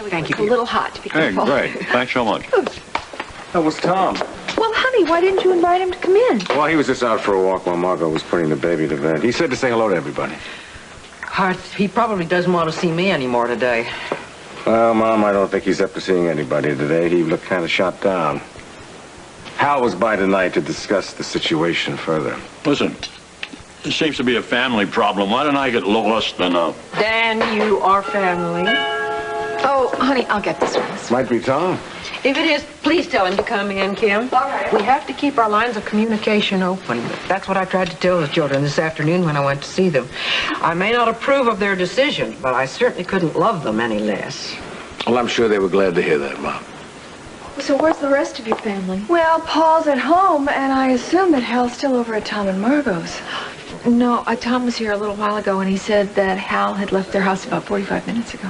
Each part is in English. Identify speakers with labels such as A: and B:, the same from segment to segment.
A: actually
B: Thank
A: cooked
B: you,
A: a little hot. Be careful.
C: Hey, great. Thanks so much.
D: That was Tom.
A: Well, honey, why didn't you invite him to come in?
D: Well, he was just out for a walk while Margot was putting the baby to bed. He said to say hello to everybody.
B: He probably doesn't want to see me anymore today.
D: Well, Mom, I don't think he's up to seeing anybody today. He looked kind of shot down. Hal was by tonight to discuss the situation further.
C: Listen, it seems to be a family problem. Why don't I get lost and,
B: Dan, you are family.
A: Oh, honey, I'll get this one.
D: Might be Tom.
B: If it is, please tell him to come in, Kim.
A: All right.
B: We have to keep our lines of communication open. That's what I tried to tell the children this afternoon when I went to see them. I may not approve of their decision, but I certainly couldn't love them any less.
D: Well, I'm sure they were glad to hear that, Mom.
A: So where's the rest of your family?
E: Well, Paul's at home, and I assume that Hal's still over at Tom and Margot's.
A: No, Tom was here a little while ago, and he said that Hal had left their house about 45 minutes ago.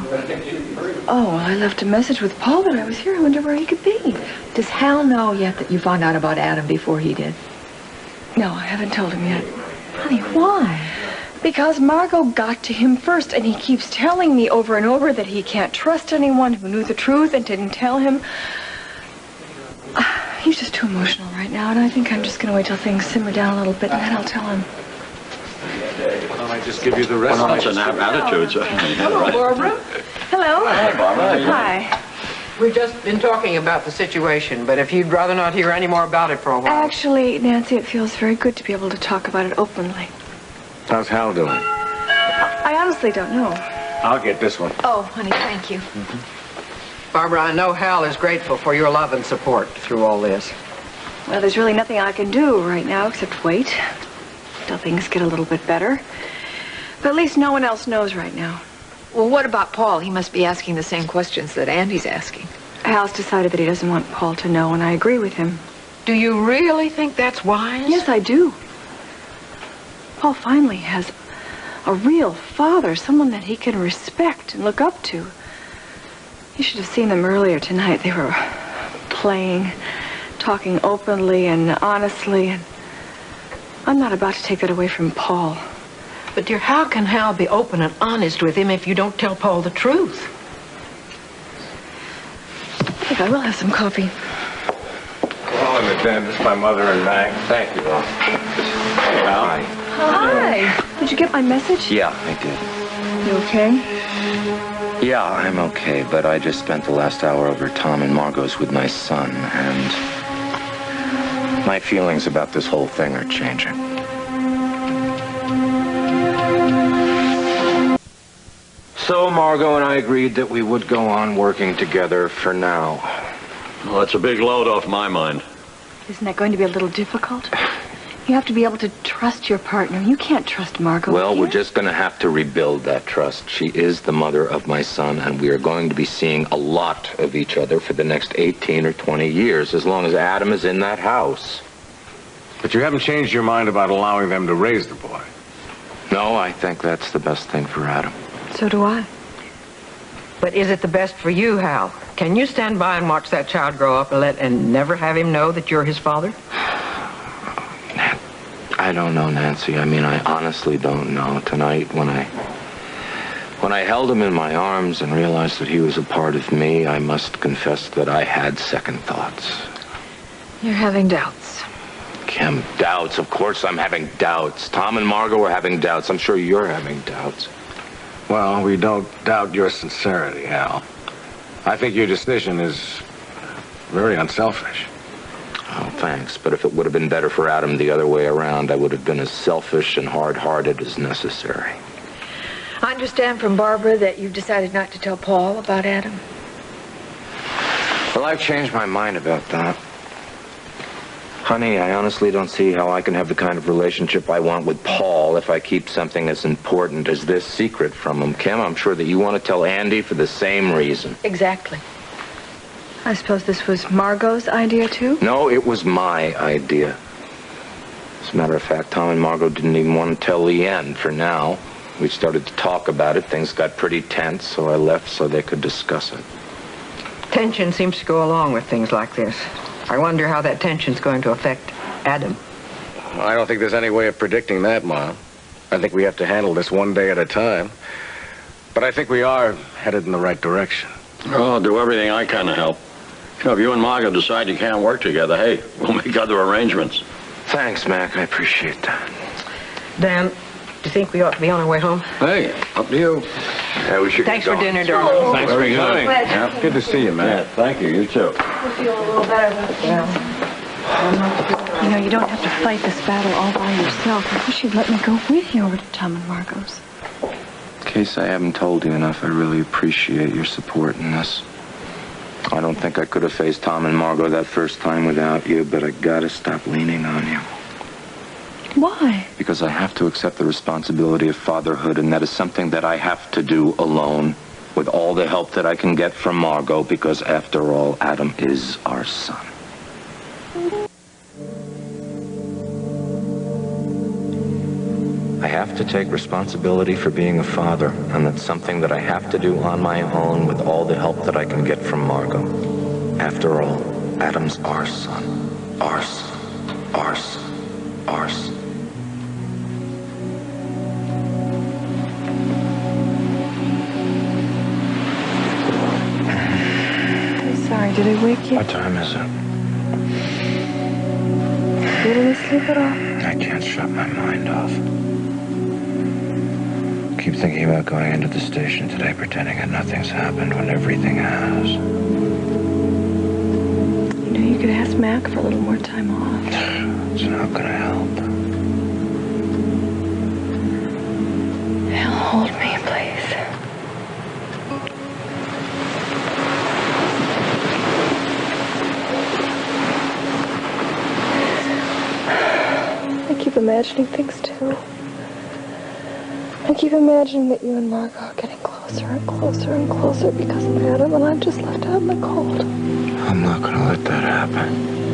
E: Oh, well, I left a message with Paul that I was here. I wonder where he could be.
A: Does Hal know yet that you found out about Adam before he did?
E: No, I haven't told him yet.
A: Honey, why?
E: Because Margot got to him first, and he keeps telling me over and over that he can't trust anyone who knew the truth and didn't tell him. He's just too emotional right now, and I think I'm just going to wait till things simmer down a little bit, and then I'll tell him.
D: Why don't I just give you the rest?
C: well, that's an attitude.
B: Hello, Barbara.
E: Hello.
C: Hi, Barbara.
E: Hi.
B: We've just been talking about the situation, but if you'd rather not hear any more about it for a while.
E: Actually, Nancy, it feels very good to be able to talk about it openly.
D: How's Hal doing?
E: I honestly don't know.
D: I'll get this one.
A: Oh, honey, thank you.
B: Barbara, I know Hal is grateful for your love and support through all this.
E: Well, there's really nothing I can do right now except wait till things get a little bit better. But at least no one else knows right now.
A: Well, what about Paul? He must be asking the same questions that Andy's asking.
E: Hal's decided that he doesn't want Paul to know, and I agree with him.
B: Do you really think that's wise?
E: Yes, I do. Paul finally has a real father, someone that he can respect and look up to. You should have seen them earlier tonight. They were playing, talking openly and honestly, and I'm not about to take that away from Paul.
B: But dear, how can Hal be open and honest with him if you don't tell Paul the truth?
E: I think I will have some coffee.
D: Well, and the dentist, my mother and Mag. Thank you, all.
F: Hi.
E: Hi. Did you get my message?
F: Yeah, I did.
E: You okay?
F: Yeah, I'm okay, but I just spent the last hour over at Tom and Margot's with my son, and my feelings about this whole thing are changing. So Margot and I agreed that we would go on working together for now.
C: Well, that's a big load off my mind.
E: Isn't that going to be a little difficult? You have to be able to trust your partner. You can't trust Margot.
F: Well,
E: here.
F: we're just going to have to rebuild that trust. She is the mother of my son, and we are going to be seeing a lot of each other for the next 18 or 20 years, as long as Adam is in that house.
D: But you haven't changed your mind about allowing them to raise the boy.
F: No, I think that's the best thing for Adam.
E: So do I.
B: But is it the best for you, Hal? Can you stand by and watch that child grow up and never have him know that you're his father?
F: I don't know, Nancy. I mean, I honestly don't know. Tonight, when I held him in my arms and realized that he was a part of me, I must confess that I had second thoughts.
A: You're having doubts.
F: Kim, doubts. Of course I'm having doubts. Tom and Margot are having doubts. I'm sure you're having doubts.
D: Well, we don't doubt your sincerity, Hal. I think your decision is very unselfish.
F: Oh, thanks. But if it would have been better for Adam the other way around, I would have been as selfish and hard-hearted as necessary.
A: I understand from Barbara that you've decided not to tell Paul about Adam.
F: Well, I've changed my mind about that. Honey, I honestly don't see how I can have the kind of relationship I want with Paul if I keep something as important as this secret from him. Kim, I'm sure that you want to tell Andy for the same reason.
A: Exactly.
E: I suppose this was Margot's idea, too?
F: No, it was my idea. As a matter of fact, Tom and Margot didn't even want to tell Leanne for now. We started to talk about it. Things got pretty tense, so I left so they could discuss it.
B: Tension seems to go along with things like this. I wonder how that tension's going to affect Adam.
D: I don't think there's any way of predicting that, Mom. I think we have to handle this one day at a time. But I think we are headed in the right direction.
C: Oh, I'll do everything I can to help. You know, if you and Margot decide you can't work together, hey, we'll make other arrangements.
F: Thanks, Mac. I appreciate that.
B: Dan, do you think we ought to be on our way home?
C: Hey, up to you.
F: Yeah, we should
B: Thanks
F: get
B: for
F: going.
B: dinner, darling.
C: Thanks for coming.
D: Yeah, good to see you, man.
C: Yeah, thank you. You too.
E: You know, you don't have to fight this battle all by yourself. I wish you'd let me go with you over to Tom and Margot's.
F: In case I haven't told you enough, I really appreciate your support in this. I don't think I could have faced Tom and Margot that first time without you, but I gotta stop leaning on you.
E: Why?
F: Because I have to accept the responsibility of fatherhood, and that is something that I have to do alone, with all the help that I can get from Margot, because after all, Adam is our son. I have to take responsibility for being a father, and that's something that I have to do on my own with all the help that I can get from Margot. After all, Adam's our son. Our son. Our son. Our son.
E: I'm sorry, did I wake you?
F: What time is it?
E: You didn't sleep at all?
F: I can't shut my mind off. Keep thinking about going into the station today, pretending that nothing's happened when everything has.
E: You know, you could ask Mac for a little more time off.
F: It's not gonna help.
E: He'll hold me, please. I keep imagining things, too. I keep imagining that you and Margot are getting closer and closer and closer because of Adam, and I'm just left out in the cold.
F: I'm not gonna let that happen.